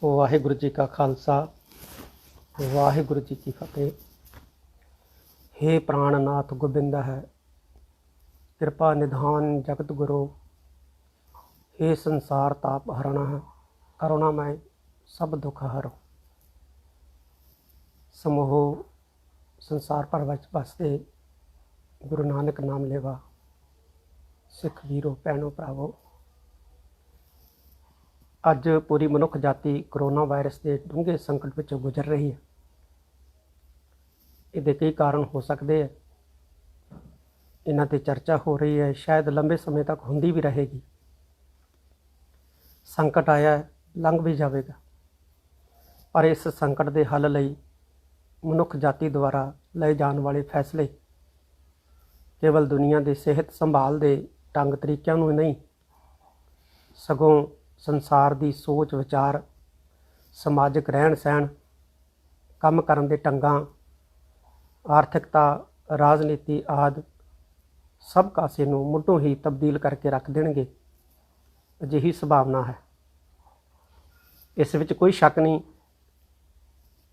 ਵਾਹਿਗੁਰੂ ਜੀ ਕਾ ਖਾਲਸਾ ਵਾਹਿਗੁਰੂ ਜੀ ਕੀ ਫਤਿਹ। हे प्राणनाथ गोबिंद है, कृपा निधान जगत गुरु। हे संसार ताप हरण है, करुणामय सब दुख हरो। समूह संसार पर बसते गुरु नानक नाम लेवा। सिख वीरो भैनों भरावो, अज पूरी मनुख जाति करोना वायरस के डूंघे संकट विचों गुजर रही है। ਇਹਦੇ ਕਈ ਕਾਰਨ ਹੋ ਸਕਦੇ ਹੈ, ਇਹਨਾਂ 'ਤੇ ਚਰਚਾ ਹੋ ਰਹੀ ਹੈ, ਸ਼ਾਇਦ ਲੰਬੇ ਸਮੇਂ ਤੱਕ ਹੁੰਦੀ ਵੀ ਰਹੇਗੀ। ਸੰਕਟ ਆਇਆ ਹੈ, ਲੰਘ ਵੀ ਜਾਵੇਗਾ, ਪਰ ਇਸ ਸੰਕਟ ਦੇ ਹੱਲ ਲਈ ਮਨੁੱਖ ਜਾਤੀ ਦੁਆਰਾ ਲਏ ਜਾਣ ਵਾਲੇ ਫੈਸਲੇ ਕੇਵਲ ਦੁਨੀਆ ਦੇ ਸਿਹਤ ਸੰਭਾਲ ਦੇ ਢੰਗ ਤਰੀਕਿਆਂ ਨੂੰ ਨਹੀਂ, ਸਗੋਂ ਸੰਸਾਰ ਦੀ ਸੋਚ ਵਿਚਾਰ, ਸਮਾਜਿਕ ਰਹਿਣ ਸਹਿਣ, ਕੰਮ ਕਰਨ ਦੇ ਢੰਗਾਂ, ਆਰਥਿਕਤਾ, ਰਾਜਨੀਤੀ ਆਦਿ ਸਭ ਕਾਸੇ ਨੂੰ ਮੁੱਢੋਂ ਹੀ ਤਬਦੀਲ ਕਰਕੇ ਰੱਖ ਦੇਣਗੇ, ਅਜਿਹੀ ਸੰਭਾਵਨਾ ਹੈ। ਇਸ ਵਿੱਚ ਕੋਈ ਸ਼ੱਕ ਨਹੀਂ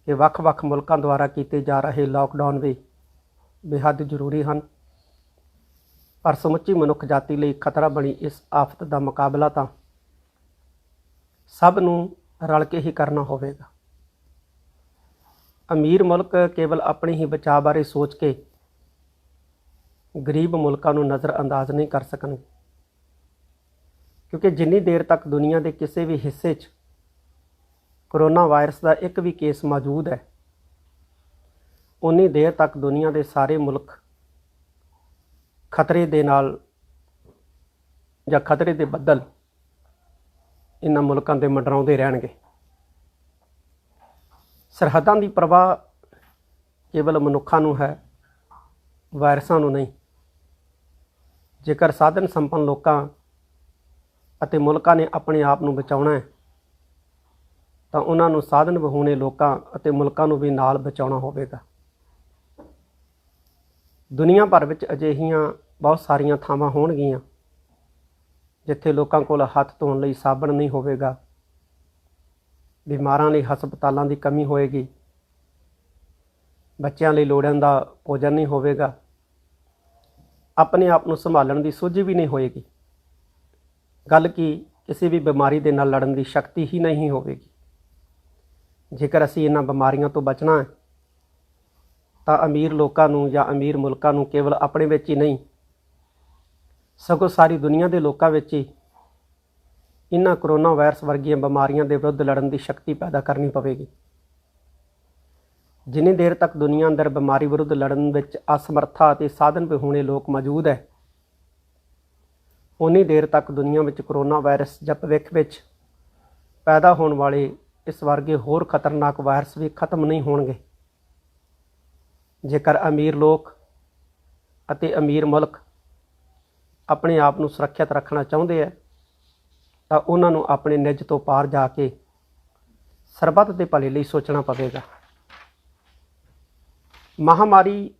ਕਿ ਵੱਖ-ਵੱਖ ਮੁਲਕਾਂ ਦੁਆਰਾ ਕੀਤੇ ਜਾ ਰਹੇ ਲਾਕਡਾਊਨ ਵੀ ਬੇਹੱਦ ਜ਼ਰੂਰੀ ਹਨ, ਪਰ ਸਮੁੱਚੀ ਮਨੁੱਖ ਜਾਤੀ ਲਈ ਖਤਰਾ ਬਣੀ ਇਸ ਆਫਤ ਦਾ ਮੁਕਾਬਲਾ ਤਾਂ ਸਭ ਨੂੰ ਰਲ ਕੇ ਹੀ ਕਰਨਾ ਹੋਵੇਗਾ। ਅਮੀਰ ਮੁਲਕ ਕੇਵਲ ਆਪਣੇ ਹੀ ਬਚਾਅ ਬਾਰੇ ਸੋਚ ਕੇ ਗਰੀਬ ਮੁਲਕਾਂ ਨੂੰ ਨਜ਼ਰਅੰਦਾਜ਼ ਨਹੀਂ ਕਰ ਸਕਣਗੇ, ਕਿਉਂਕਿ ਜਿੰਨੀ ਦੇਰ ਤੱਕ ਦੁਨੀਆ ਦੇ ਕਿਸੇ ਵੀ ਹਿੱਸੇ 'ਚ ਕਰੋਨਾ ਵਾਇਰਸ ਦਾ ਇੱਕ ਵੀ ਕੇਸ ਮੌਜੂਦ ਹੈ, ਉਨੀ ਦੇਰ ਤੱਕ ਦੁਨੀਆ ਦੇ ਸਾਰੇ ਮੁਲਕ ਖਤਰੇ ਦੇ ਨਾਲ ਜਾਂ ਖਤਰੇ ਦੇ ਬੱਦਲ ਇਹਨਾਂ ਮੁਲਕਾਂ ਦੇ ਮੰਡਰਾਉਂਦੇ ਰਹਿਣਗੇ। ਸਰਹੱਦਾਂ ਦੀ ਪਰਵਾਹ ਕੇਵਲ ਮਨੁੱਖਾਂ ਨੂੰ ਹੈ, ਵਾਇਰਸਾਂ ਨੂੰ ਨਹੀਂ। ਜੇਕਰ ਸਾਧਨ ਸੰਪੰਨ ਲੋਕਾਂ ਅਤੇ ਮੁਲਕਾਂ ਨੇ ਆਪਣੇ ਆਪ ਨੂੰ ਬਚਾਉਣਾ ਹੈ ਤਾਂ ਉਹਨਾਂ ਨੂੰ ਸਾਧਨ ਵਿਹੂਣੇ ਲੋਕਾਂ ਅਤੇ ਮੁਲਕਾਂ ਨੂੰ ਵੀ ਨਾਲ ਬਚਾਉਣਾ ਹੋਵੇਗਾ। ਦੁਨੀਆ ਭਰ ਵਿੱਚ ਅਜਿਹੀਆਂ ਬਹੁਤ ਸਾਰੀਆਂ ਥਾਵਾਂ ਹੋਣਗੀਆਂ ਜਿੱਥੇ ਲੋਕਾਂ ਕੋਲ ਹੱਥ ਧੋਣ ਲਈ ਸਾਬਣ ਨਹੀਂ ਹੋਵੇਗਾ, ਬਿਮਾਰਾਂ ਲਈ ਹਸਪਤਾਲਾਂ ਦੀ ਕਮੀ ਹੋਏਗੀ, ਬੱਚਿਆਂ ਲਈ ਲੋੜਾਂ ਦਾ ਭੋਜਨ ਨਹੀਂ ਹੋਵੇਗਾ, ਆਪਣੇ ਆਪ ਨੂੰ ਸੰਭਾਲਣ ਦੀ ਸੂਝੀ ਵੀ ਨਹੀਂ ਹੋਏਗੀ। ਗੱਲ ਕੀ ਕਿਸੇ ਵੀ ਬਿਮਾਰੀ ਦੇ ਨਾਲ ਲੜਨ ਦੀ ਸ਼ਕਤੀ ਹੀ ਨਹੀਂ ਹੋਵੇਗੀ। ਜੇਕਰ ਅਸੀਂ ਇਹਨਾਂ ਬਿਮਾਰੀਆਂ ਤੋਂ ਬਚਣਾ ਹੈ ਤਾਂ ਅਮੀਰ ਲੋਕਾਂ ਨੂੰ ਜਾਂ ਅਮੀਰ ਮੁਲਕਾਂ ਨੂੰ ਕੇਵਲ ਆਪਣੇ ਵਿੱਚ ਹੀ ਨਹੀਂ, ਸਗੋਂ ਸਾਰੀ ਦੁਨੀਆ ਦੇ ਲੋਕਾਂ ਵਿੱਚ ਹੀ ਇਹਨਾਂ ਕਰੋਨਾ ਵਾਇਰਸ ਵਰਗੀਆਂ ਬਿਮਾਰੀਆਂ ਦੇ ਵਿਰੁੱਧ ਲੜਨ ਦੀ ਸ਼ਕਤੀ ਪੈਦਾ ਕਰਨੀ ਪਵੇਗੀ। ਜਿੰਨੀ ਦੇਰ ਤੱਕ ਦੁਨੀਆ ਅੰਦਰ ਬਿਮਾਰੀ ਵਿਰੁੱਧ ਲੜਨ ਵਿੱਚ ਅਸਮਰਥਾ ਅਤੇ ਸਾਧਨ ਵਿਹੂਣੇ ਲੋਕ ਮੌਜੂਦ ਹੈ, ਉਨੀ ਦੇਰ ਤੱਕ ਦੁਨੀਆ ਵਿੱਚ ਕਰੋਨਾ ਵਾਇਰਸ ਜਾਂ ਭਵਿੱਖ ਵਿੱਚ ਪੈਦਾ ਹੋਣ ਵਾਲੇ ਇਸ ਵਰਗੇ ਹੋਰ ਖਤਰਨਾਕ ਵਾਇਰਸ ਵੀ ਖਤਮ ਨਹੀਂ ਹੋਣਗੇ। ਜੇਕਰ ਅਮੀਰ ਲੋਕ ਅਤੇ ਅਮੀਰ ਮੁਲਕ ਆਪਣੇ ਆਪ ਨੂੰ ਸੁਰੱਖਿਅਤ ਰੱਖਣਾ ਚਾਹੁੰਦੇ ਹੈ ਤਾਂ ਉਹਨਾਂ ਨੂੰ ਆਪਣੇ ਨਿੱਜ ਤੋਂ ਪਾਰ ਜਾ ਕੇ ਸਰਬੱਤ ਦੇ ਭਲੇ ਲਈ ਸੋਚਣਾ ਪਵੇਗਾ। ਮਹਾਮਾਰੀ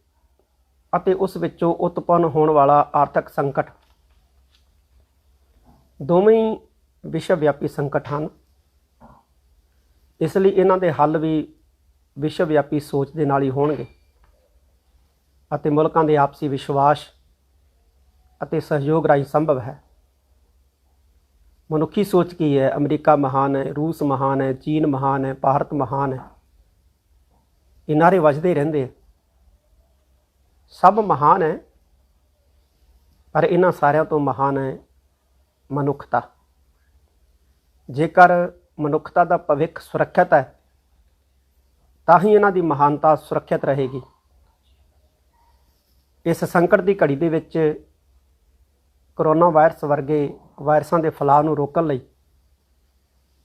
ਅਤੇ ਉਸ ਵਿੱਚੋਂ ਉਤਪੰਨ ਹੋਣ ਵਾਲਾ ਆਰਥਿਕ ਸੰਕਟ ਦੋਵੇਂ ਹੀ ਵਿਸ਼ਵ ਵਿਆਪੀ ਸੰਕਟ ਹਨ। ਇਸ ਲਈ ਇਹਨਾਂ ਦੇ ਹੱਲ ਵੀ ਵਿਸ਼ਵ ਵਿਆਪੀ ਸੋਚ ਦੇ ਨਾਲ ਹੀ ਹੋਣਗੇ ਅਤੇ ਮੁਲਕਾਂ ਦੇ ਆਪਸੀ ਵਿਸ਼ਵਾਸ ਅਤੇ ਸਹਿਯੋਗ ਰਾਹੀਂ ਸੰਭਵ ਹੈ। ਮਨੁੱਖੀ ਸੋਚ ਕੀ ਹੈ? ਅਮਰੀਕਾ ਮਹਾਨ ਹੈ, ਰੂਸ ਮਹਾਨ ਹੈ, ਚੀਨ ਮਹਾਨ ਹੈ, ਭਾਰਤ ਮਹਾਨ ਹੈ, ਇਹ ਨਾਅਰੇ ਵੱਜਦੇ ਰਹਿੰਦੇ ਆ। ਸਭ ਮਹਾਨ ਹੈ, ਪਰ ਇਹਨਾਂ ਸਾਰਿਆਂ ਤੋਂ ਮਹਾਨ ਹੈ ਮਨੁੱਖਤਾ। ਜੇਕਰ ਮਨੁੱਖਤਾ ਦਾ ਭਵਿੱਖ ਸੁਰੱਖਿਅਤ ਹੈ ਤਾਂ ਹੀ ਇਹਨਾਂ ਦੀ ਮਹਾਨਤਾ ਸੁਰੱਖਿਅਤ ਰਹੇਗੀ। ਇਸ ਸੰਕਟ ਦੀ ਘੜੀ ਦੇ ਵਿੱਚ ਕਰੋਨਾ ਵਾਇਰਸ ਵਰਗੇ ਵਾਇਰਸਾਂ ਦੇ ਫੈਲਾਅ ਨੂੰ ਰੋਕਣ ਲਈ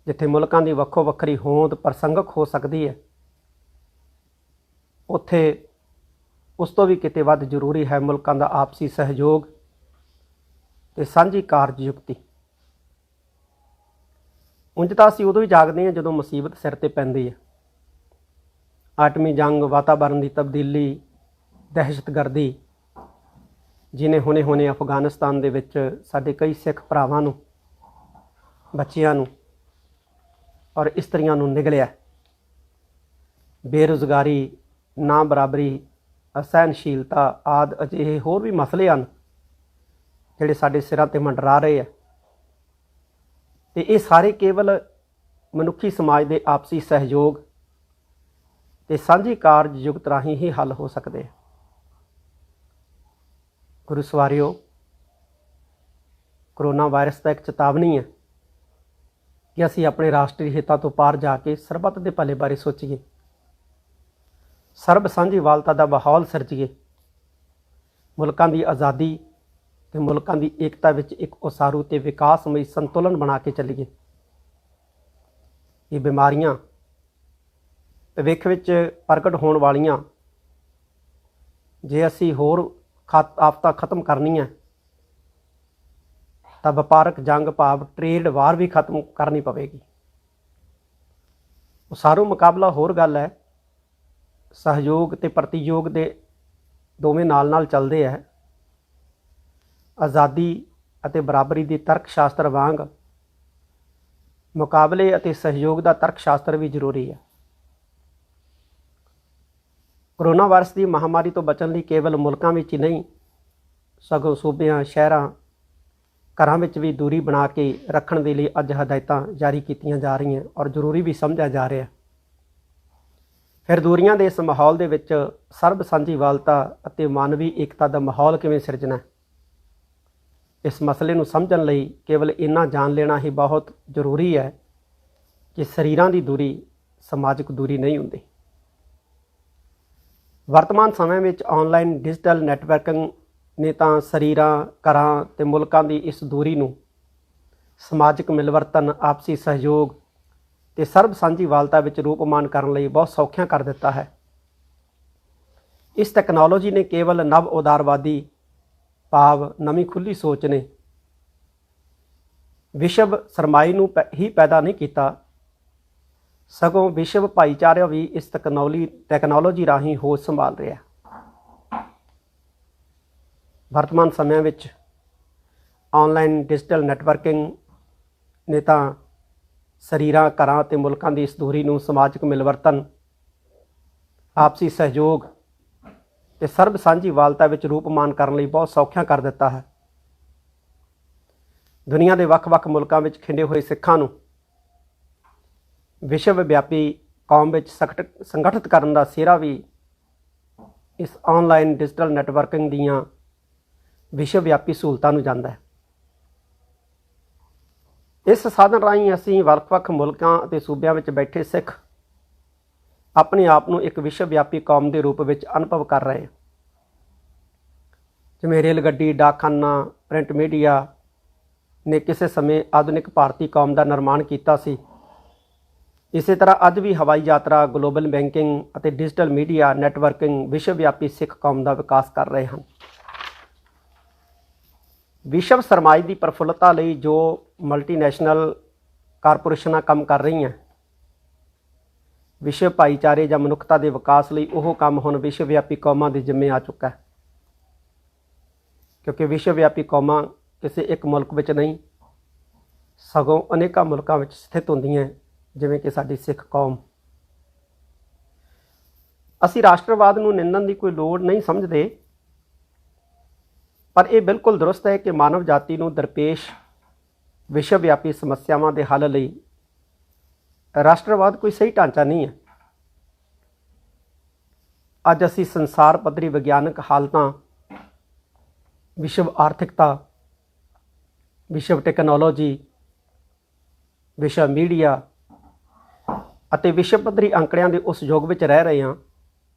ਜਿੱਥੇ ਮੁਲਕਾਂ ਦੀ ਵੱਖੋ ਵੱਖਰੀ ਹੋਂਦ ਪ੍ਰਸੰਗਕ ਹੋ ਸਕਦੀ ਹੈ, ਉੱਥੇ ਉਸ ਤੋਂ ਵੀ ਕਿਤੇ ਵੱਧ ਜ਼ਰੂਰੀ ਹੈ ਮੁਲਕਾਂ ਦਾ ਆਪਸੀ ਸਹਿਯੋਗ ਅਤੇ ਸਾਂਝੀ ਕਾਰਜਯੁਕਤੀ। ਉਂਝ ਤਾਂ ਅਸੀਂ ਉਦੋਂ ਹੀ ਜਾਗਦੇ ਹਾਂ ਜਦੋਂ ਮੁਸੀਬਤ ਸਿਰ 'ਤੇ ਪੈਂਦੀ ਹੈ। ਆਟਮੀ ਜੰਗ, ਵਾਤਾਵਰਨ ਦੀ ਤਬਦੀਲੀ, ਦਹਿਸ਼ਤਗਰਦੀ, ਜਿਹਨੇ ਹੁਣੇ ਅਫਗਾਨਿਸਤਾਨ ਦੇ ਵਿੱਚ ਸਾਡੇ ਕਈ ਸਿੱਖ ਭਰਾਵਾਂ ਨੂੰ, ਬੱਚਿਆਂ ਨੂੰ ਔਰ ਇਸਤਰੀਆਂ ਨੂੰ ਨਿਗਲਿਆ। ਬੇਰੁਜ਼ਗਾਰੀ, ਨਾ ਬਰਾਬਰੀ, ਅਸਹਿਣਸ਼ੀਲਤਾ ਆਦਿ ਅਜਿਹੇ ਹੋਰ ਵੀ ਮਸਲੇ ਹਨ ਜਿਹੜੇ ਸਾਡੇ ਸਿਰਾਂ 'ਤੇ ਮੰਡਰਾ ਰਹੇ ਆ, ਅਤੇ ਇਹ ਸਾਰੇ ਕੇਵਲ ਮਨੁੱਖੀ ਸਮਾਜ ਦੇ ਆਪਸੀ ਸਹਿਯੋਗ ਅਤੇ ਸਾਂਝੀ ਕਾਰਜ-ਯੁਗਤ ਰਾਹੀਂ ਹੀ ਹੱਲ ਹੋ ਸਕਦੇ ਆ। ਗੁਰੂ ਸਵਾਰਿਓ, ਕਰੋਨਾ ਵਾਇਰਸ ਦਾ ਇੱਕ ਚੇਤਾਵਨੀ ਹੈ ਕਿ ਅਸੀਂ ਆਪਣੇ ਰਾਸ਼ਟਰੀ ਹਿੱਤਾਂ ਤੋਂ ਪਾਰ ਜਾ ਕੇ ਸਰਬੱਤ ਦੇ ਭਲੇ ਬਾਰੇ ਸੋਚੀਏ, ਸਰਬ ਸਾਂਝੀਵਾਲਤਾ ਦਾ ਮਾਹੌਲ ਸਿਰਜੀਏ, ਮੁਲਕਾਂ ਦੀ ਆਜ਼ਾਦੀ ਅਤੇ ਮੁਲਕਾਂ ਦੀ ਏਕਤਾ ਵਿੱਚ ਇੱਕ ਉਸਾਰੂ ਅਤੇ ਵਿਕਾਸਮਈ ਸੰਤੁਲਨ ਬਣਾ ਕੇ ਚੱਲੀਏ। ਇਹ ਬਿਮਾਰੀਆਂ ਭਵਿੱਖ ਵਿੱਚ ਪ੍ਰਗਟ ਹੋਣ ਵਾਲੀਆਂ, ਜੇ ਅਸੀਂ ਹੋਰ ਆਫਤਾਂ ਖਤਮ ਕਰਨੀਆਂ ਤਾਂ ਵਪਾਰਕ ਜੰਗ ਭਾਵ ਟ੍ਰੇਡ ਵਾਰ ਵੀ ਖਤਮ ਕਰਨੀ ਪਵੇਗੀ। ਉਸਾਰੂ ਮੁਕਾਬਲਾ ਹੋਰ ਗੱਲ ਹੈ, ਸਹਿਯੋਗ ਅਤੇ ਪ੍ਰਤੀਯੋਗ ਦੇ ਦੋਵੇਂ ਨਾਲ ਨਾਲ ਚੱਲਦੇ ਹੈ। ਆਜ਼ਾਦੀ ਅਤੇ ਬਰਾਬਰੀ ਦੀ ਤਰਕ ਸ਼ਾਸਤਰ ਵਾਂਗ ਮੁਕਾਬਲੇ ਅਤੇ ਸਹਿਯੋਗ ਦਾ ਤਰਕ ਸ਼ਾਸਤਰ ਵੀ ਜ਼ਰੂਰੀ ਹੈ। ਕਰੋਨਾ ਵਾਇਰਸ ਦੀ ਮਹਾਮਾਰੀ ਤੋਂ ਬਚਣ ਲਈ ਕੇਵਲ ਮੁਲਕਾਂ ਵਿੱਚ ਹੀ ਨਹੀਂ, ਸਗੋਂ ਸੂਬਿਆਂ, ਸ਼ਹਿਰਾਂ, ਘਰਾਂ ਵਿੱਚ ਵੀ ਦੂਰੀ ਬਣਾ ਕੇ ਰੱਖਣ ਦੇ ਲਈ ਅੱਜ ਹਦਾਇਤਾਂ ਜਾਰੀ ਕੀਤੀਆਂ ਜਾ ਰਹੀਆਂ ਔਰ ਜ਼ਰੂਰੀ ਵੀ ਸਮਝਿਆ ਜਾ ਰਿਹਾ। ਫਿਰ ਦੂਰੀਆਂ ਦੇ ਇਸ ਮਾਹੌਲ ਦੇ ਵਿੱਚ ਸਰਬ ਸਾਂਝੀਵਾਲਤਾ ਅਤੇ ਮਾਨਵੀ ਏਕਤਾ ਦਾ ਮਾਹੌਲ ਕਿਵੇਂ ਸਿਰਜਣਾ? ਇਸ ਮਸਲੇ ਨੂੰ ਸਮਝਣ ਲਈ ਕੇਵਲ ਇੰਨਾ ਜਾਣ ਲੈਣਾ ਹੀ ਬਹੁਤ ਜ਼ਰੂਰੀ ਹੈ ਕਿ ਸਰੀਰਾਂ ਦੀ ਦੂਰੀ ਸਮਾਜਿਕ ਦੂਰੀ ਨਹੀਂ ਹੁੰਦੀ। ਵਰਤਮਾਨ ਸਮੇਂ ਵਿੱਚ ਆਨਲਾਈਨ ਡਿਜੀਟਲ ਨੈਟਵਰਕਿੰਗ ਨੇ ਤਾਂ ਸਰੀਰਾਂ, ਘਰਾਂ ਅਤੇ ਮੁਲਕਾਂ ਦੀ ਇਸ ਦੂਰੀ ਨੂੰ ਸਮਾਜਿਕ ਮਿਲਵਰਤਨ, ਆਪਸੀ ਸਹਿਯੋਗ ਅਤੇ ਸਰਬ ਸਾਂਝੀਵਾਲਤਾ ਵਿੱਚ ਰੂਪਮਾਨ ਕਰਨ ਲਈ ਬਹੁਤ ਸੌਖਿਆਂ ਕਰ ਦਿੱਤਾ ਹੈ। ਇਸ ਟੈਕਨੋਲੋਜੀ ਨੇ ਕੇਵਲ ਨਵ ਉਦਾਰਵਾਦੀ ਭਾਵ ਨਵੀਂ ਖੁੱਲ੍ਹੀ ਸੋਚ ਨੇ ਵਿਸ਼ਵ ਸਰਮਾਈ ਨੂੰ ਹੀ ਪੈਦਾ ਨਹੀਂ ਕੀਤਾ, ਸਗੋਂ ਵਿਸ਼ਵ ਭਾਈਚਾਰਾ ਵੀ ਇਸ ਟੈਕਨੋਲੋਜੀ ਰਾਹੀਂ ਹੋਂਦ ਸੰਭਾਲ ਰਿਹਾ। ਵਰਤਮਾਨ ਸਮਿਆਂ ਵਿੱਚ ਆਨਲਾਈਨ ਡਿਜੀਟਲ ਨੈਟਵਰਕਿੰਗ ਨੇ ਤਾਂ ਸਰੀਰਾਂ, ਘਰਾਂ ਅਤੇ ਮੁਲਕਾਂ ਦੀ ਇਸ ਦੂਰੀ ਨੂੰ ਸਮਾਜਿਕ ਮਿਲਵਰਤਨ, ਆਪਸੀ ਸਹਿਯੋਗ ਅਤੇ ਸਰਬ ਸਾਂਝੀਵਾਲਤਾ ਵਿੱਚ ਰੂਪਮਾਨ ਕਰਨ ਲਈ ਬਹੁਤ ਸੌਖਿਆਂ ਕਰ ਦਿੱਤਾ ਹੈ। ਦੁਨੀਆ ਦੇ ਵੱਖ-ਵੱਖ ਮੁਲਕਾਂ ਵਿੱਚ ਖਿੰਡੇ ਹੋਏ ਸਿੱਖਾਂ ਨੂੰ ਵਿਸ਼ਵ ਵਿਆਪੀ ਕੌਮ ਵਿੱਚ ਸੰਗਠਿਤ ਕਰਨ ਦਾ ਸਿਹਰਾ ਵੀ ਇਸ ਆਨਲਾਈਨ ਡਿਜੀਟਲ ਨੈਟਵਰਕਿੰਗ ਦੀਆਂ ਵਿਸ਼ਵ ਵਿਆਪੀ ਸਹੂਲਤਾਂ ਨੂੰ ਜਾਂਦਾ ਹੈ। ਇਸ ਸਾਧਨ ਰਾਹੀਂ ਅਸੀਂ ਵੱਖ-ਵੱਖ ਮੁਲਕਾਂ ਅਤੇ ਸੂਬਿਆਂ ਵਿੱਚ ਬੈਠੇ ਸਿੱਖ ਆਪਣੇ ਆਪ ਨੂੰ ਇੱਕ ਵਿਸ਼ਵ ਵਿਆਪੀ ਕੌਮ ਦੇ ਰੂਪ ਵਿੱਚ ਅਨੁਭਵ ਕਰ ਰਹੇ ਹਾਂ। ਜਿਵੇਂ ਰੇਲ ਗੱਡੀ, ਡਾਕਖਾਨਾ, ਪ੍ਰਿੰਟ ਮੀਡੀਆ ਨੇ ਕਿਸੇ ਸਮੇਂ ਆਧੁਨਿਕ ਭਾਰਤੀ ਕੌਮ ਦਾ ਨਿਰਮਾਣ ਕੀਤਾ ਸੀ, ਇਸੇ ਤਰ੍ਹਾਂ ਅੱਜ ਵੀ ਹਵਾਈ ਯਾਤਰਾ, ਗਲੋਬਲ ਬੈਂਕਿੰਗ ਅਤੇ ਡਿਜੀਟਲ ਮੀਡੀਆ ਨੈਟਵਰਕਿੰਗ ਵਿਸ਼ਵ ਵਿਆਪੀ ਸਿੱਖ ਕੌਮ ਦਾ ਵਿਕਾਸ ਕਰ ਰਹੇ ਹਨ। ਵਿਸ਼ਵ ਸਰਮਾਈ ਦੀ ਪ੍ਰਫੁੱਲਤਾ ਲਈ ਜੋ ਮਲਟੀਨੈਸ਼ਨਲ ਕਾਰਪੋਰੇਸ਼ਨਾਂ ਕੰਮ ਕਰ ਰਹੀਆਂ, ਵਿਸ਼ਵ ਭਾਈਚਾਰੇ ਜਾਂ ਮਨੁੱਖਤਾ ਦੇ ਵਿਕਾਸ ਲਈ ਉਹ ਕੰਮ ਹੁਣ ਵਿਸ਼ਵ ਵਿਆਪੀ ਕੌਮਾਂ ਦੇ ਜ਼ਿੰਮੇ ਆ ਚੁੱਕਾ ਹੈ। ਕਿਉਂਕਿ ਵਿਸ਼ਵ ਵਿਆਪੀ ਕੌਮਾਂ ਕਿਸੇ ਇੱਕ ਮੁਲਕ ਵਿੱਚ ਨਹੀਂ, ਸਗੋਂ ਅਨੇਕਾਂ ਮੁਲਕਾਂ ਵਿੱਚ ਸਥਿਤ ਹੁੰਦੀਆਂ, ਜਿਵੇਂ ਕਿ ਸਾਡੀ ਸਿੱਖ ਕੌਮ। ਅਸੀਂ ਰਾਸ਼ਟਰਵਾਦ ਨੂੰ ਨਿੰਦਣ ਦੀ ਕੋਈ ਲੋੜ ਨਹੀਂ ਸਮਝਦੇ, ਪਰ ਇਹ ਬਿਲਕੁਲ ਦਰੁਸਤ ਹੈ ਕਿ ਮਾਨਵ ਜਾਤੀ ਨੂੰ ਦਰਪੇਸ਼ ਵਿਸ਼ਵ ਵਿਆਪੀ ਸਮੱਸਿਆਵਾਂ ਦੇ ਹੱਲ ਲਈ ਰਾਸ਼ਟਰਵਾਦ ਕੋਈ ਸਹੀ ਢਾਂਚਾ ਨਹੀਂ ਹੈ। ਅੱਜ ਅਸੀਂ ਸੰਸਾਰ ਪੱਧਰੀ ਵਿਗਿਆਨਕ ਹਾਲਤਾਂ, ਵਿਸ਼ਵ ਆਰਥਿਕਤਾ, ਵਿਸ਼ਵ ਟੈਕਨੋਲੋਜੀ, ਵਿਸ਼ਵ ਮੀਡੀਆ ਅਤੇ ਵਿਸ਼ਵ ਪੱਧਰੀ ਅੰਕੜਿਆਂ ਦੇ ਉਸ ਯੁੱਗ ਵਿੱਚ ਰਹਿ ਰਹੇ ਹਾਂ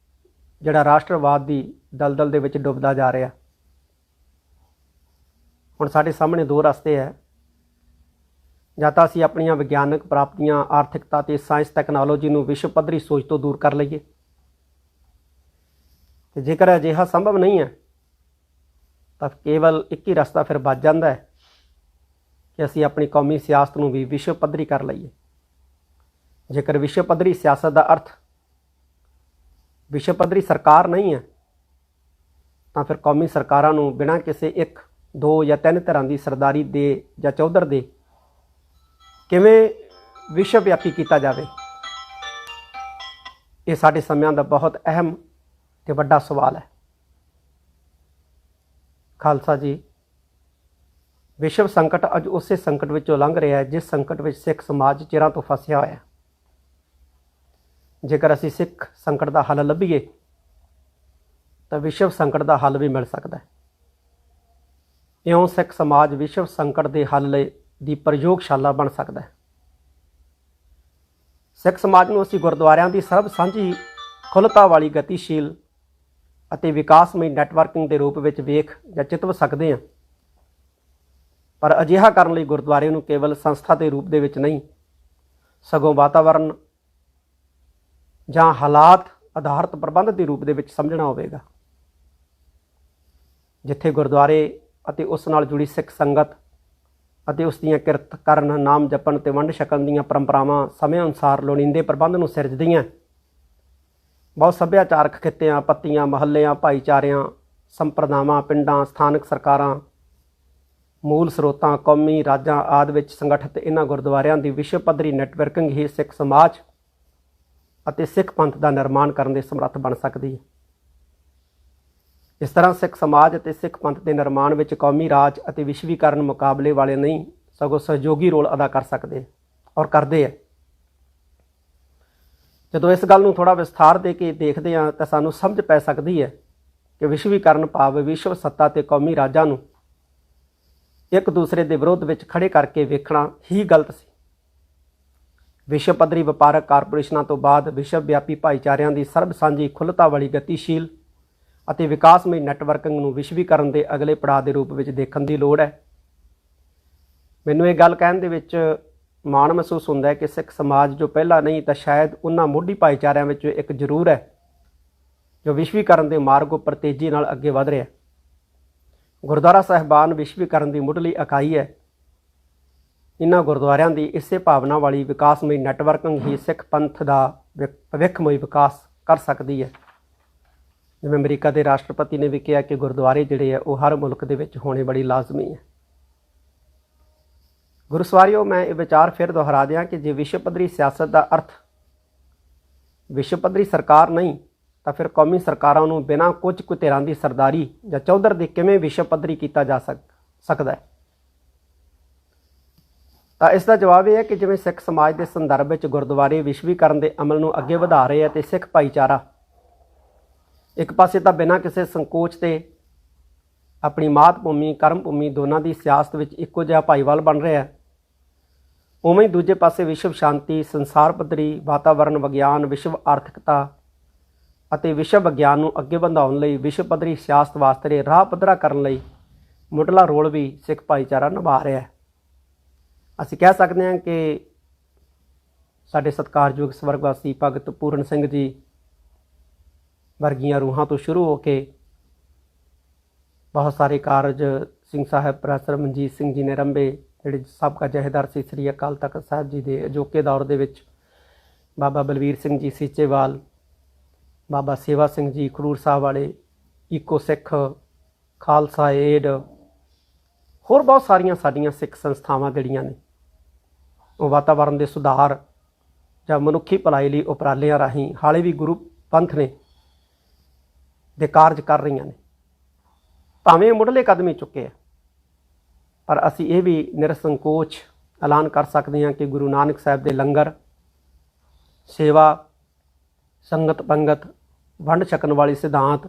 ਜਿਹੜਾ ਰਾਸ਼ਟਰਵਾਦ ਦੀ ਦਲਦਲ ਦੇ ਵਿੱਚ ਡੁੱਬਦਾ ਜਾ ਰਿਹਾ। ਹੁਣ ਸਾਡੇ ਸਾਹਮਣੇ ਦੋ ਰਸਤੇ ਹੈ, ਜਾਂ ਤਾਂ ਅਸੀਂ ਆਪਣੀਆਂ ਵਿਗਿਆਨਕ ਪ੍ਰਾਪਤੀਆਂ, ਆਰਥਿਕਤਾ ਅਤੇ ਸਾਇੰਸ ਟੈਕਨੋਲੋਜੀ ਨੂੰ ਵਿਸ਼ਵ ਪੱਧਰੀ ਸੋਚ ਤੋਂ ਦੂਰ ਕਰ ਲਈਏ, ਅਤੇ ਜੇਕਰ ਅਜਿਹਾ ਸੰਭਵ ਨਹੀਂ ਹੈ ਤਾਂ ਕੇਵਲ ਇੱਕ ਹੀ ਰਸਤਾ ਫਿਰ ਬਚ ਜਾਂਦਾ ਹੈ ਕਿ ਅਸੀਂ ਆਪਣੀ ਕੌਮੀ ਸਿਆਸਤ ਨੂੰ ਵੀ ਵਿਸ਼ਵ ਪੱਧਰੀ ਕਰ ਲਈਏ। ਜੇਕਰ ਵਿਸ਼ਵ ਪੱਧਰੀ ਸਿਆਸਤ ਦਾ ਅਰਥ ਵਿਸ਼ਵ ਪੱਧਰੀ ਸਰਕਾਰ ਨਹੀਂ ਹੈ ਤਾਂ ਫਿਰ ਕੌਮੀ ਸਰਕਾਰਾਂ ਨੂੰ ਬਿਨਾਂ ਕਿਸੇ ਇੱਕ, ਦੋ ਜਾਂ ਤਿੰਨ ਧਿਰਾਂ ਦੀ ਸਰਦਾਰੀ ਦੇ ਜਾਂ ਚੌਧਰ ਦੇ ਕਿਵੇਂ ਵਿਸ਼ਵ ਵਿਆਪੀ ਕੀਤਾ ਜਾਵੇ। ਇਹ ਸਾਡੇ ਸਮਿਆਂ ਦਾ ਬਹੁਤ ਅਹਿਮ ਤੇ ਵੱਡਾ ਸਵਾਲ ਹੈ। ਖਾਲਸਾ ਜੀ, ਵਿਸ਼ਵ ਸੰਕਟ ਅੱਜ ਉਸੇ ਸੰਕਟ ਵਿੱਚੋਂ ਲੰਘ ਰਿਹਾ ਹੈ ਜਿਸ ਸੰਕਟ ਵਿੱਚ ਸਿੱਖ ਸਮਾਜ ਚਿਰਾਂ ਤੋਂ ਫਸਿਆ ਹੋਇਆ ਹੈ। ਜੇਕਰ ਅਸੀਂ ਸਿੱਖ ਸੰਕਟ ਦਾ ਹੱਲ ਲੱਭੀਏ ਤਾਂ ਵਿਸ਼ਵ ਸੰਕਟ ਦਾ ਹੱਲ ਵੀ ਮਿਲ ਸਕਦਾ ਹੈ। ਇਉਂ ਸਿੱਖ ਸਮਾਜ ਵਿਸ਼ਵ ਸੰਕਟ ਦੇ ਹੱਲ ਦੀ ਪ੍ਰਯੋਗਸ਼ਾਲਾ ਬਣ ਸਕਦਾ ਹੈ। ਸਿੱਖ ਸਮਾਜ ਨੂੰ ਅਸੀਂ ਗੁਰਦੁਆਰਿਆਂ ਦੀ ਸਰਬ ਸਾਂਝੀ ਖੁੱਲ੍ਹਤਾ ਵਾਲੀ ਗਤੀਸ਼ੀਲ ਅਤੇ ਵਿਕਾਸਮਈ ਨੈਟਵਰਕਿੰਗ ਦੇ ਰੂਪ ਵਿੱਚ ਵੇਖ ਜਾਂ ਚਿਤਵ ਸਕਦੇ ਹਾਂ। ਪਰ ਅਜਿਹਾ ਕਰਨ ਲਈ ਗੁਰਦੁਆਰੇ ਨੂੰ ਕੇਵਲ ਸੰਸਥਾ ਦੇ ਰੂਪ ਦੇ ਵਿੱਚ ਨਹੀਂ, ਸਗੋਂ ਵਾਤਾਵਰਨ ਜਾਂ ਹਾਲਾਤ ਆਧਾਰਿਤ ਪ੍ਰਬੰਧ ਦੇ ਰੂਪ ਦੇ ਵਿੱਚ ਸਮਝਣਾ ਹੋਵੇਗਾ। ਜਿੱਥੇ ਗੁਰਦੁਆਰੇ ਅਤੇ ਉਸ ਨਾਲ ਜੁੜੀ ਸਿੱਖ ਸੰਗਤ ਅਤੇ ਉਸ ਦੀਆਂ ਕਿਰਤ ਕਰਨ, ਨਾਮ ਜਪਣ ਤੇ ਵੰਡ ਛਕਣ ਦੀਆਂ ਪਰੰਪਰਾਵਾਂ ਸਮੇਂ ਅਨੁਸਾਰ ਲੋੜੀਂਦੇ ਪ੍ਰਬੰਧ ਨੂੰ ਸਿਰਜਦੀਆਂ, ਬਹੁਤ ਸੱਭਿਆਚਾਰਕ ਖਿੱਤਿਆਂ, ਪੱਤੀਆਂ, ਮਹੱਲਿਆਂ, ਭਾਈਚਾਰਿਆਂ, ਸੰਪਰਦਾਵਾਂ, ਪਿੰਡਾਂ, ਸਥਾਨਕ ਸਰਕਾਰਾਂ, ਮੂਲ ਸਰੋਤਾਂ, ਕੌਮੀ ਰਾਜਾਂ ਆਦਿ ਵਿੱਚ ਸੰਗਠਿਤ ਇਹਨਾਂ ਗੁਰਦੁਆਰਿਆਂ ਦੀ ਵਿਸ਼ਵ ਪੱਧਰੀ ਨੈਟਵਰਕਿੰਗ ਹੀ ਸਿੱਖ ਸਮਾਜ ਅਤੇ ਸਿੱਖ ਪੰਥ ਦਾ ਨਿਰਮਾਣ ਕਰਨ ਦੇ ਸਮਰੱਥ ਬਣ ਸਕਦੀ ਹੈ। ਇਸ ਤਰ੍ਹਾਂ ਸਿੱਖ ਸਮਾਜ ਅਤੇ ਸਿੱਖ ਪੰਥ ਦੇ ਨਿਰਮਾਣ ਵਿੱਚ ਕੌਮੀ ਰਾਜ ਅਤੇ ਵਿਸ਼ਵੀਕਰਨ ਮੁਕਾਬਲੇ ਵਾਲੇ ਨਹੀਂ, ਸਗੋਂ ਸਹਿਯੋਗੀ ਰੋਲ ਅਦਾ ਕਰ ਸਕਦੇ ਔਰ ਕਰਦੇ ਹੈ। ਜਦੋਂ ਇਸ ਗੱਲ ਨੂੰ ਥੋੜ੍ਹਾ ਵਿਸਥਾਰ ਦੇ ਕੇ ਦੇਖਦੇ ਹਾਂ ਤਾਂ ਸਾਨੂੰ ਸਮਝ ਪੈ ਸਕਦੀ ਹੈ ਕਿ ਵਿਸ਼ਵੀਕਰਨ ਭਾਵ ਵਿਸ਼ਵ ਸੱਤਾ ਤੇ ਕੌਮੀ ਰਾਜਾਂ ਨੂੰ ਇੱਕ ਦੂਸਰੇ ਦੇ ਵਿਰੋਧ ਵਿੱਚ ਖੜੇ ਕਰਕੇ ਵੇਖਣਾ ਹੀ ਗਲਤ ਸੀ। ਵਿਸ਼ਵ ਪੱਧਰੀ ਵਪਾਰਕ ਕਾਰਪੋਰੇਸ਼ਨਾਂ ਤੋਂ ਬਾਅਦ ਵਿਸ਼ਵ ਵਿਆਪੀ ਭਾਈਚਾਰਿਆਂ ਦੀ ਸਰਬ ਸਾਂਝੀ ਖੁੱਲ੍ਹਤਾ ਵਾਲੀ ਗਤੀਸ਼ੀਲ ਅਤੇ ਵਿਕਾਸਮਈ ਨੈਟਵਰਕਿੰਗ ਨੂੰ ਵਿਸ਼ਵੀਕਰਨ ਦੇ ਅਗਲੇ ਪੜਾਅ ਦੇ ਰੂਪ ਵਿੱਚ ਦੇਖਣ ਦੀ ਲੋੜ ਹੈ। ਮੈਨੂੰ ਇਹ ਗੱਲ ਕਹਿਣ ਦੇ ਵਿੱਚ ਮਾਣ ਮਹਿਸੂਸ ਹੁੰਦਾ ਹੈ ਕਿ ਸਿੱਖ ਸਮਾਜ ਜੋ ਪਹਿਲਾਂ ਨਹੀਂ ਤਾਂ ਸ਼ਾਇਦ ਉਹਨਾਂ ਮੋਢੀ ਭਾਈਚਾਰਿਆਂ ਵਿੱਚੋਂ ਇੱਕ ਜ਼ਰੂਰ ਹੈ ਜੋ ਵਿਸ਼ਵੀਕਰਨ ਦੇ ਮਾਰਗ ਉੱਪਰ ਤੇਜ਼ੀ ਨਾਲ ਅੱਗੇ ਵਧ ਰਿਹਾ। ਗੁਰਦੁਆਰਾ ਸਾਹਿਬਾਨ ਵਿਸ਼ਵੀਕਰਨ ਦੀ ਮੁੱਢਲੀ ਇਕਾਈ ਹੈ। ਇਹਨਾਂ ਗੁਰਦੁਆਰਿਆਂ ਦੀ ਇਸੇ ਭਾਵਨਾ ਵਾਲੀ ਵਿਕਾਸਮਈ ਨੈਟਵਰਕਿੰਗ ਹੀ ਸਿੱਖ ਪੰਥ ਦਾ ਭਵਿੱਖਮਈ ਵਿਕਾਸ ਕਰ ਸਕਦੀ ਹੈ। ਜਿਵੇਂ ਅਮਰੀਕਾ ਦੇ ਰਾਸ਼ਟਰਪਤੀ ਨੇ ਵੀ ਕਿਹਾ ਕਿ ਗੁਰਦੁਆਰੇ ਜਿਹੜੇ ਆ ਉਹ ਹਰ ਮੁਲਕ ਦੇ ਵਿੱਚ ਹੋਣੇ ਬੜੀ ਲਾਜ਼ਮੀ ਹੈ। ਗੁਰਸਵਾਰਿਓ, ਮੈਂ ਇਹ ਵਿਚਾਰ ਫਿਰ ਦੁਹਰਾ ਦਿਆਂ ਕਿ ਜੇ ਵਿਸ਼ਵ ਪੱਧਰੀ ਸਿਆਸਤ ਦਾ ਅਰਥ ਵਿਸ਼ਵ ਪੱਧਰੀ ਸਰਕਾਰ ਨਹੀਂ ਤਾਂ ਫਿਰ ਕੌਮੀ ਸਰਕਾਰਾਂ ਨੂੰ ਬਿਨਾਂ ਕੁਝ ਕੁ ਧਿਰਾਂ ਦੀ ਸਰਦਾਰੀ ਜਾਂ ਚੌਧਰ ਦੇ ਕਿਵੇਂ ਵਿਸ਼ਵ ਪੱਧਰੀ ਕੀਤਾ ਜਾ ਸਕਦਾ ਹੈ? ਤਾਂ ਇਸ ਦਾ ਜਵਾਬ ਇਹ ਹੈ ਕਿ ਜਿਵੇਂ ਸਿੱਖ ਸਮਾਜ ਦੇ ਸੰਦਰਭ ਵਿੱਚ ਗੁਰਦੁਆਰੇ ਵਿਸ਼ਵੀਕਰਨ ਦੇ ਅਮਲ ਨੂੰ ਅੱਗੇ ਵਧਾ ਰਹੇ ਹੈ ਅਤੇ ਸਿੱਖ ਭਾਈਚਾਰਾ ਇੱਕ ਪਾਸੇ ਤਾਂ ਬਿਨਾਂ ਕਿਸੇ ਸੰਕੋਚ ਤੇ ਆਪਣੀ ਮਾਤ ਭੂਮੀ, ਕਰਮ ਭੂਮੀ ਦੋਨਾਂ ਦੀ ਸਿਆਸਤ ਵਿੱਚ ਇੱਕੋ ਜਿਹਾ ਭਾਈਵਾਲ ਬਣ ਰਿਹਾ ਹੈ, ਉਵੇਂ ਹੀ ਦੂਜੇ ਪਾਸੇ ਵਿਸ਼ਵ ਸ਼ਾਂਤੀ, ਸੰਸਾਰ ਪੱਧਰੀ ਵਾਤਾਵਰਨ ਵਿਗਿਆਨ, ਵਿਸ਼ਵ ਆਰਥਿਕਤਾ ਅਤੇ ਵਿਸ਼ਵ ਵਿਗਿਆਨ ਨੂੰ ਅੱਗੇ ਵਧਾਉਣ ਲਈ ਵਿਸ਼ਵ ਪੱਧਰੀ ਸਿਆਸਤ ਵਾਸਤੇ ਰਾਹ ਪੱਧਰਾ ਕਰਨ ਲਈ ਮੁੱਢਲਾ ਰੋਲ ਵੀ ਸਿੱਖ ਭਾਈਚਾਰਾ ਨਿਭਾ ਰਿਹਾ ਹੈ। ਅਸੀਂ ਕਹਿ ਸਕਦੇ ਹਾਂ ਕਿ ਸਾਡੇ ਸਤਿਕਾਰਯੋਗ ਸਵਰਗਵਾਸੀ ਭਗਤ ਪੂਰਨ ਸਿੰਘ ਜੀ ਵਰਗੀਆਂ ਰੂਹਾਂ ਤੋਂ ਸ਼ੁਰੂ ਹੋ ਕੇ ਬਹੁਤ ਸਾਰੇ ਕਾਰਜ ਸਿੰਘ ਸਾਹਿਬ, ਪ੍ਰੋਫੈਸਰ ਮਨਜੀਤ ਸਿੰਘ ਜੀ ਨੇ ਰੰਭੇ, ਜਿਹੜੇ ਸਾਬਕਾ ਜਥੇਦਾਰ ਸੀ ਸ੍ਰੀ ਅਕਾਲ ਤਖਤ ਸਾਹਿਬ ਜੀ ਦੇ ਅਜੋਕੇ ਦੌਰ ਦੇ ਵਿੱਚ, ਬਾਬਾ ਬਲਵੀਰ ਸਿੰਘ ਜੀ ਸੀਚੇਵਾਲ, ਬਾਬਾ ਸੇਵਾ ਸਿੰਘ ਜੀ ਖਡੂਰ ਸਾਹਿਬ ਵਾਲੇ, ਈਕੋ ਸਿੱਖ, ਖਾਲਸਾ ਏਡ, ਹੋਰ ਬਹੁਤ ਸਾਰੀਆਂ ਸਾਡੀਆਂ ਸਿੱਖ ਸੰਸਥਾਵਾਂ ਜਿਹੜੀਆਂ ਨੇ ਉਹ ਵਾਤਾਵਰਨ ਦੇ ਸੁਧਾਰ ਜਾਂ ਮਨੁੱਖੀ ਭਲਾਈ ਲਈ ਉਪਰਾਲਿਆਂ ਰਾਹੀਂ ਹਾਲੇ ਵੀ ਗੁਰੂ ਪੰਥ ਨੇ ਦੇ ਕਾਰਜ ਕਰ ਰਹੀਆਂ ਨੇ। ਭਾਵੇਂ ਮੁੱਢਲੇ ਕਦਮ ਹੀ ਚੁੱਕੇ ਆ, ਪਰ ਅਸੀਂ ਇਹ ਵੀ ਨਿਰਸੰਕੋਚ ਐਲਾਨ ਕਰ ਸਕਦੇ ਹਾਂ ਕਿ ਗੁਰੂ ਨਾਨਕ ਸਾਹਿਬ ਦੇ ਲੰਗਰ, ਸੇਵਾ, ਸੰਗਤ ਪੰਗਤ, ਵੰਡ ਛਕਣ ਵਾਲੇ ਸਿਧਾਂਤ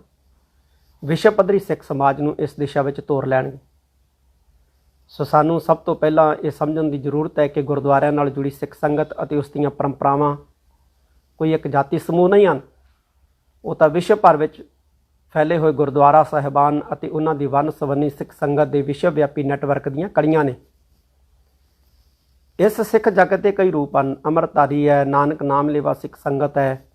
ਵਿਸ਼ਵ ਪੱਧਰੀ ਸਿੱਖ ਸਮਾਜ ਨੂੰ ਇਸ ਦਿਸ਼ਾ ਵਿੱਚ ਤੋਰ ਲੈਣਗੇ। ਸੋ ਸਾਨੂੰ ਸਭ ਤੋਂ ਪਹਿਲਾਂ ਇਹ ਸਮਝਣ ਦੀ ਜ਼ਰੂਰਤ ਹੈ ਕਿ ਗੁਰਦੁਆਰਿਆਂ ਨਾਲ ਜੁੜੀ ਸਿੱਖ ਸੰਗਤ ਅਤੇ ਉਸ ਦੀਆਂ ਪਰੰਪਰਾਵਾਂ ਕੋਈ ਇੱਕ ਜਾਤੀ ਸਮੂਹ ਨਹੀਂ ਹਨ। ਉਹ ਤਾਂ ਵਿਸ਼ਵ ਭਰ ਵਿੱਚ ਫੈਲੇ ਹੋਏ ਗੁਰਦੁਆਰਾ ਸਾਹਿਬਾਨ ਅਤੇ ਉਹਨਾਂ ਦੀ ਵੰਨ ਸਵੰਨੀ ਸਿੱਖ ਸੰਗਤ ਦੇ ਵਿਸ਼ਵ ਵਿਆਪੀ ਨੈਟਵਰਕ ਦੀਆਂ ਕੜੀਆਂ ਨੇ। ਇਸ ਸਿੱਖ ਜਗਤ ਦੇ ਕਈ ਰੂਪ ਹਨ। ਅੰਮ੍ਰਿਤਧਾਰੀ ਹੈ, ਨਾਨਕ ਨਾਮ ਲੇਵਾ ਸਿੱਖ ਸੰਗਤ ਹੈ,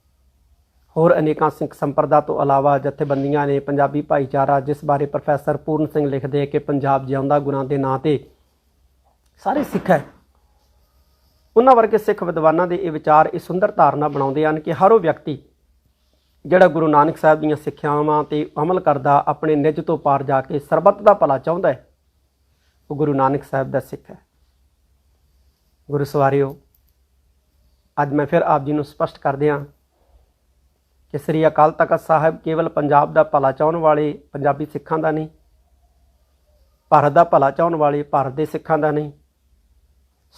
ਹੋਰ ਅਨੇਕਾਂ ਸਿੱਖ ਸੰਪਰਦਾ ਤੋਂ ਇਲਾਵਾ ਜਥੇਬੰਦੀਆਂ ਨੇ, ਪੰਜਾਬੀ ਭਾਈਚਾਰਾ, ਜਿਸ ਬਾਰੇ ਪ੍ਰੋਫੈਸਰ ਪੂਰਨ ਸਿੰਘ ਲਿਖਦੇ ਕਿ ਪੰਜਾਬ ਜਿਉਂਦਾ ਗੁਰਾਂ ਦੇ ਨਾਂ 'ਤੇ ਸਾਰੇ ਸਿੱਖ ਹੈ। ਉਹਨਾਂ ਵਰਗੇ ਸਿੱਖ ਵਿਦਵਾਨਾਂ ਦੇ ਇਹ ਵਿਚਾਰ ਇਹ ਸੁੰਦਰ ਧਾਰਨਾ ਬਣਾਉਂਦੇ ਹਨ ਕਿ ਹਰ ਉਹ ਵਿਅਕਤੀ ਜਿਹੜਾ ਗੁਰੂ ਨਾਨਕ ਸਾਹਿਬ ਦੀਆਂ ਸਿੱਖਿਆਵਾਂ 'ਤੇ ਅਮਲ ਕਰਦਾ, ਆਪਣੇ ਨਿੱਜ ਤੋਂ ਪਾਰ ਜਾ ਕੇ ਸਰਬੱਤ ਦਾ ਭਲਾ ਚਾਹੁੰਦਾ ਹੈ, ਉਹ ਗੁਰੂ ਨਾਨਕ ਸਾਹਿਬ ਦਾ ਸਿੱਖ ਹੈ। ਗੁਰੂ ਸਵਾਰਿਓ, ਅੱਜ ਮੈਂ ਫਿਰ ਆਪ ਜੀ ਨੂੰ ਸਪਸ਼ਟ ਕਰ ਦਿਆਂ ਕਿ ਸ੍ਰੀ ਅਕਾਲ ਤਖਤ ਸਾਹਿਬ ਕੇਵਲ ਪੰਜਾਬ ਦਾ ਭਲਾ ਚਾਹੁਣ ਵਾਲੇ ਪੰਜਾਬੀ ਸਿੱਖਾਂ ਦਾ ਨਹੀਂ, ਭਾਰਤ ਦਾ ਭਲਾ ਚਾਹੁਣ ਵਾਲੇ ਭਾਰਤ ਦੇ ਸਿੱਖਾਂ ਦਾ ਨਹੀਂ,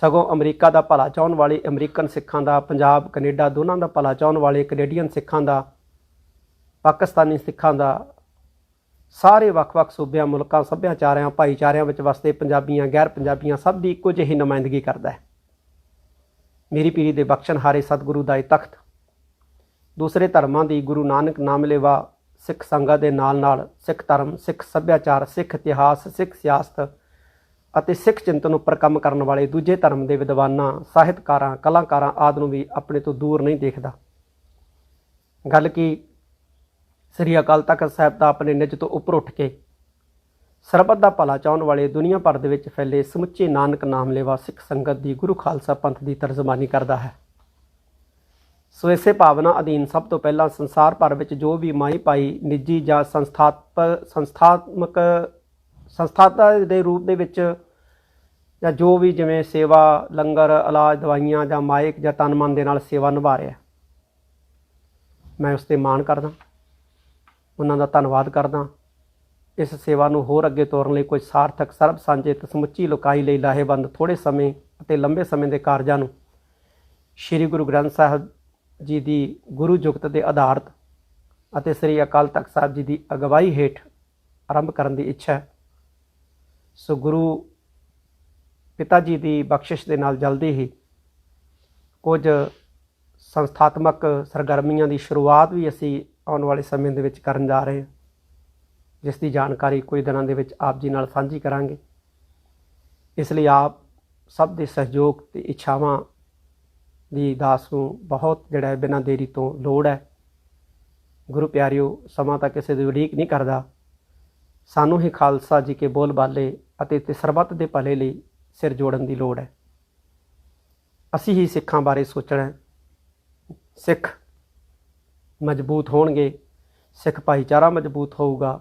ਸਗੋਂ ਅਮਰੀਕਾ ਦਾ ਭਲਾ ਚਾਹੁਣ ਵਾਲੇ ਅਮਰੀਕਨ ਸਿੱਖਾਂ ਦਾ, ਪੰਜਾਬ ਕੈਨੇਡਾ ਦੋਨਾਂ ਦਾ ਭਲਾ ਚਾਹੁਣ ਵਾਲੇ ਕੈਨੇਡੀਅਨ ਸਿੱਖਾਂ ਦਾ, ਪਾਕਿਸਤਾਨੀ ਸਿੱਖਾਂ ਦਾ, ਸਾਰੇ ਵੱਖ-ਵੱਖ ਸੂਬਿਆਂ, ਮੁਲਕਾਂ, ਸੱਭਿਆਚਾਰਿਆਂ, ਭਾਈਚਾਰਿਆਂ ਵਿੱਚ ਵਸਦੇ ਪੰਜਾਬੀਆਂ, ਗੈਰ ਪੰਜਾਬੀਆਂ ਸਭ ਦੀ ਇੱਕੋ ਜਿਹੀ ਨੁਮਾਇੰਦਗੀ ਕਰਦਾ ਹੈ। ਮੇਰੀ ਪੀਰੀ ਦੇ ਬਖਸ਼ਣਹਾਰੇ ਸਤਿਗੁਰੂ ਦਾ ਇਹ ਤਖਤ ਦੂਸਰੇ ਧਰਮਾਂ ਦੀ ਗੁਰੂ ਨਾਨਕ ਨਾਮ ਲੇਵਾ ਸਿੱਖ ਸੰਗਤ ਦੇ ਨਾਲ ਸਿੱਖ ਧਰਮ, ਸਿੱਖ ਸੱਭਿਆਚਾਰ, ਸਿੱਖ ਇਤਿਹਾਸ, ਸਿੱਖ ਸਿਆਸਤ ਅਤੇ ਸਿੱਖ ਚਿੰਤਨ ਉੱਪਰ ਕੰਮ ਕਰਨ ਵਾਲੇ ਦੂਜੇ ਧਰਮ ਦੇ ਵਿਦਵਾਨਾਂ, ਸਾਹਿਤਕਾਰਾਂ, ਕਲਾਕਾਰਾਂ ਆਦਿ ਨੂੰ ਵੀ ਆਪਣੇ ਤੋਂ ਦੂਰ ਨਹੀਂ ਦੇਖਦਾ। ਗੱਲ ਕੀ ਸ੍ਰੀ ਅਕਾਲ ਤਖਤ ਸਾਹਿਬ ਦਾ ਆਪਣੇ ਨਿੱਜ ਤੋਂ ਉੱਪਰ ਉੱਠ ਕੇ ਸਰਬੱਤ ਦਾ ਭਲਾ ਚਾਹੁਣ ਵਾਲੇ ਦੁਨੀਆ ਭਰ ਦੇ ਵਿੱਚ ਫੈਲੇ ਸਮੁੱਚੇ ਨਾਨਕ ਨਾਮ ਲੇਵਾ ਸਿੱਖ ਸੰਗਤ ਦੀ ਗੁਰੂ ਖਾਲਸਾ ਪੰਥ ਦੀ ਤਰਜਮਾਨੀ ਕਰਦਾ ਹੈ। ਸੋ ਇਸੇ ਭਾਵਨਾ ਅਧੀਨ ਸਭ ਤੋਂ ਪਹਿਲਾਂ ਸੰਸਾਰ ਭਰ ਵਿੱਚ ਜੋ ਵੀ ਮਾਈ ਪਾਈ ਨਿੱਜੀ ਜਾਂ ਸੰਸਥਾ ਦੇ ਰੂਪ ਦੇ ਵਿੱਚ ਜਾਂ ਜੋ ਵੀ ਜਿਵੇਂ ਸੇਵਾ, ਲੰਗਰ, ਇਲਾਜ, ਦਵਾਈਆਂ ਜਾਂ ਮਾਇਕ ਜਾਂ ਤਨ ਮਨ ਦੇ ਨਾਲ ਸੇਵਾ ਨਿਭਾ ਰਿਹਾ, ਮੈਂ ਉਸ 'ਤੇ ਮਾਣ ਕਰਦਾ, ਉਹਨਾਂ ਦਾ ਧੰਨਵਾਦ ਕਰਦਾ। ਇਸ ਸੇਵਾ ਨੂੰ ਹੋਰ ਅੱਗੇ ਤੋਰਨ ਲਈ ਕੁਝ ਸਾਰਥਕ, ਸਰਬ ਸਾਂਝੇ ਤੇ ਸਮੁੱਚੀ ਲੋਕਾਈ ਲਈ ਲਾਹੇਵੰਦ ਥੋੜ੍ਹੇ ਸਮੇਂ ਅਤੇ ਲੰਬੇ ਸਮੇਂ ਦੇ ਕਾਰਜਾਂ ਨੂੰ ਸ਼੍ਰੀ ਗੁਰੂ ਗ੍ਰੰਥ ਸਾਹਿਬ ਜੀ ਦੀ ਗੁਰੂ ਜੁਗਤ ਦੇ ਆਧਾਰਿਤ ਅਤੇ ਸ੍ਰੀ ਅਕਾਲ ਤਖਤ ਸਾਹਿਬ ਜੀ ਦੀ ਅਗਵਾਈ ਹੇਠ ਆਰੰਭ ਕਰਨ ਦੀ ਇੱਛਾ ਹੈ। ਸੋ ਗੁਰੂ ਪਿਤਾ ਜੀ ਦੀ ਬਖਸ਼ਿਸ਼ ਦੇ ਨਾਲ ਜਲਦੀ ਹੀ ਕੁਝ ਸੰਸਥਾਤਮਕ ਸਰਗਰਮੀਆਂ ਦੀ ਸ਼ੁਰੂਆਤ ਵੀ ਅਸੀਂ ਆਉਣ ਵਾਲੇ ਸਮੇਂ ਦੇ ਵਿੱਚ ਕਰਨ ਜਾ ਰਹੇ ਹਾਂ, ਜਿਸ ਦੀ ਜਾਣਕਾਰੀ ਕੁਝ ਦਿਨਾਂ ਦੇ ਵਿੱਚ ਆਪ ਜੀ ਨਾਲ ਸਾਂਝੀ ਕਰਾਂਗੇ। ਇਸ ਲਈ ਆਪ ਸਭ ਦੇ ਸਹਿਯੋਗ ਤੇ ਇੱਛਾਵਾਂ ਦੀ ਦਾਸ ਨੂੰ ਬਹੁਤ ਜਿਹੜਾ ਬਿਨਾਂ ਦੇਰੀ ਤੋਂ ਲੋੜ ਹੈ। ਗੁਰੂ ਪਿਆਰਿਓ, ਸਮਾਂ ਤਾਂ ਕਿਸੇ ਦੀ ਉਡੀਕ ਨਹੀਂ ਕਰਦਾ, ਸਾਨੂੰ ਹੀ ਖਾਲਸਾ ਜੀ ਕੇ ਬੋਲ ਬਾਲੇ ਅਤੇ ਸਰਬੱਤ ਦੇ ਭਲੇ ਲਈ ਸਿਰ ਜੋੜਨ ਦੀ ਲੋੜ ਹੈ। ਅਸੀਂ ਹੀ ਸਿੱਖਾਂ ਬਾਰੇ ਸੋਚਣਾ। ਸਿੱਖ ਮਜ਼ਬੂਤ ਹੋਣਗੇ, ਸਿੱਖ ਭਾਈਚਾਰਾ ਮਜ਼ਬੂਤ ਹੋਊਗਾ,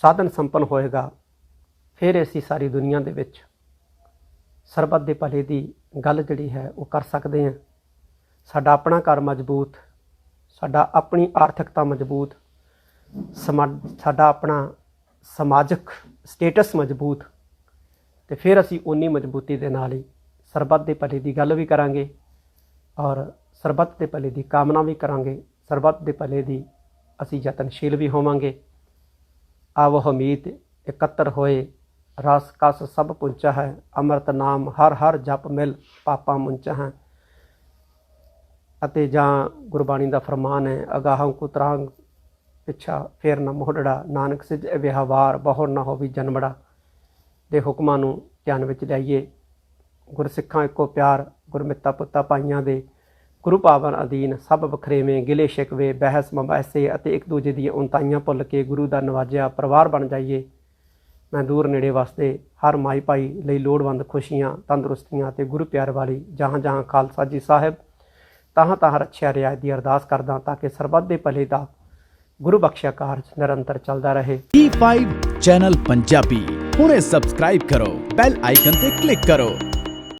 ਸਾਧਨ ਸੰਪੰਨ ਹੋਏਗਾ, ਫਿਰ ਅਸੀਂ ਸਾਰੀ ਦੁਨੀਆ ਦੇ ਵਿੱਚ ਸਰਬੱਤ ਦੇ ਭਲੇ ਦੀ ਗੱਲ ਜਿਹੜੀ ਹੈ ਉਹ ਕਰ ਸਕਦੇ ਹਾਂ। ਸਾਡਾ ਆਪਣਾ ਘਰ ਮਜ਼ਬੂਤ, ਸਾਡਾ ਆਪਣੀ ਆਰਥਿਕਤਾ ਮਜ਼ਬੂਤ, ਸਾਡਾ ਆਪਣਾ ਸਮਾਜਿਕ ਸਟੇਟਸ ਮਜ਼ਬੂਤ, ਅਤੇ ਫਿਰ ਅਸੀਂ ਉਨੀ ਮਜ਼ਬੂਤੀ ਦੇ ਨਾਲ ਹੀ ਸਰਬੱਤ ਦੇ ਭਲੇ ਦੀ ਗੱਲ ਵੀ ਕਰਾਂਗੇ ਔਰ ਸਰਬੱਤ ਦੇ ਭਲੇ ਦੀ ਕਾਮਨਾ ਵੀ ਕਰਾਂਗੇ। ਸਰਬੱਤ ਦੇ ਭਲੇ ਦੀ ਅਸੀਂ ਯਤਨਸ਼ੀਲ ਵੀ ਹੋਵਾਂਗੇ। ਆਵੋ ਹਮੀਤ ਇਕੱਤਰ ਹੋਏ, ਰਸ ਕਸ ਸਭ ਪੁੰਚਾ ਹੈ, ਅੰਮ੍ਰਿਤ ਨਾਮ ਹਰ ਹਰ ਜਪ ਮਿਲ, ਪਾਪਾ ਮੁੰਚਾ ਹੈ। ਅਤੇ ਜਾਂ ਗੁਰਬਾਣੀ ਦਾ ਫਰਮਾਨ ਹੈ, ਅਗਾਹਾਂ ਕੋ ਤਰਾਂਗ ਪਿੱਛਾ ਫੇਰ ਨਾ ਮੋਹੜੜਾ, ਨਾਨਕ ਸਿੱਧ ਵਿਹਾਵਾਰ ਬਹੁਰ ਨਾ ਹੋਵੀ ਜਨਮੜਾ ਦੇ ਹੁਕਮਾਂ ਨੂੰ ਧਿਆਨ ਵਿੱਚ ਲਿਆਈਏ। ਗੁਰਸਿੱਖਾਂ ਇੱਕੋ ਪਿਆਰ, ਗੁਰਮਿੱਤਾ ਪੁੱਤਾਂ ਭਾਈਆਂ ਦੇ ਗੁਰੂ ਭਾਵਨ ਅਧੀਨ ਸਭ ਵਖਰੇਵੇਂ, ਗਿਲੇ ਸ਼ਿਕਵੇ, ਬਹਿਸ ਮਬਾਸੇ ਅਤੇ ਇੱਕ ਦੂਜੇ ਦੀਆਂ ਉਨਤਾਈਆਂ ਭੁੱਲ ਕੇ ਗੁਰੂ ਦਾ ਨਵਾਜਿਆ ਪਰਿਵਾਰ ਬਣ ਜਾਈਏ। ਮੈਂ ਦੂਰ ਨੇੜੇ ਵਸਦੇ ਹਰ ਮਾਈ ਭਾਈ ਲਈ ਲੋੜਵੰਦ ਖੁਸ਼ੀਆਂ, ਤੰਦਰੁਸਤੀਆਂ ਅਤੇ ਗੁਰੂ ਪਿਆਰ ਵਾਲੀ ਜਹਾਂ ਜਹਾਂ ਖਾਲਸਾ ਜੀ ਸਾਹਿਬ ਤਹਾਂ ਤਹਾਂ ਰੱਖਿਆ ਰਿਆਇਤ ਦੀ ਅਰਦਾਸ ਕਰਦਾ, ਤਾਂ ਕਿ ਸਰਬੱਤ ਦੇ ਭਲੇ ਦਾ ਗੁਰੂ ਬਖਸ਼ਿਆ ਕਾਰਜ ਨਿਰੰਤਰ ਚੱਲਦਾ ਰਹੇ। E5 ਚੈਨਲ ਪੰਜਾਬੀ ਹੁਣੇ ਸਬਸਕ੍ਰਾਈਬ ਕਰੋ, ਬੈਲ ਆਈਕਨ ਤੇ ਕਲਿੱਕ ਕਰੋ।